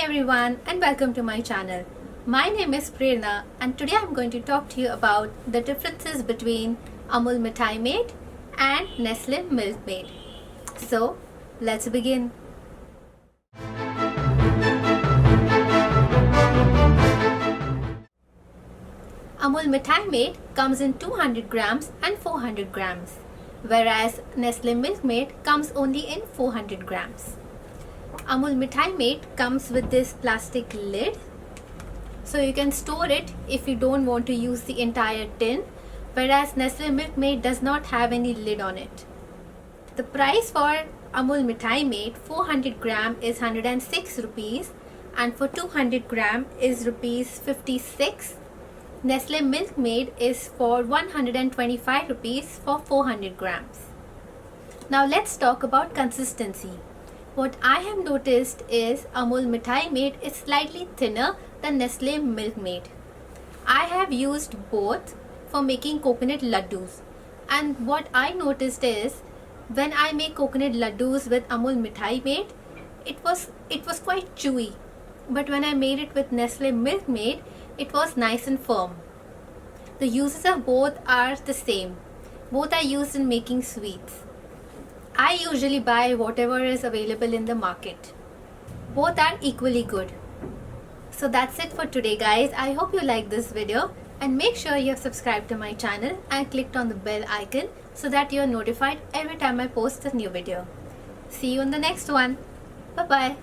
everyone and welcome to my channel. My name is Prerna and today I'm going to talk to you about the differences between Amul Mithai Maid and Nestle Milkmaid. So let's begin. Amul Mithai Maid comes in 200 grams and 400 grams, whereas Nestle Milkmaid comes only in 400 grams. Amul Mithai Maid comes with this plastic lid, so you can store it if you don't want to use the entire tin, whereas Nestle Milkmaid does not have any lid on it. The price for Amul Mithai Maid 400 gram is 106 rupees and for 200 gram is rupees 56. Nestle Milkmaid is for 125 rupees for 400 grams. Now let's talk about consistency. What I have noticed is Amul Mithai Maid is slightly thinner than Nestle Milkmaid. I have used both for making coconut laddus, and what I noticed is when I make coconut laddus with Amul Mithai Maid, it was quite chewy, but when I made it with Nestle Milkmaid, it was nice and firm. The uses of both are the same. Both are used in making sweets. I usually buy whatever is available in the market. Both are equally good. So that's it for today, guys. I hope you liked this video and make sure you have subscribed to my channel and clicked on the bell icon so that you are notified every time I post a new video. See you in the next one. Bye bye.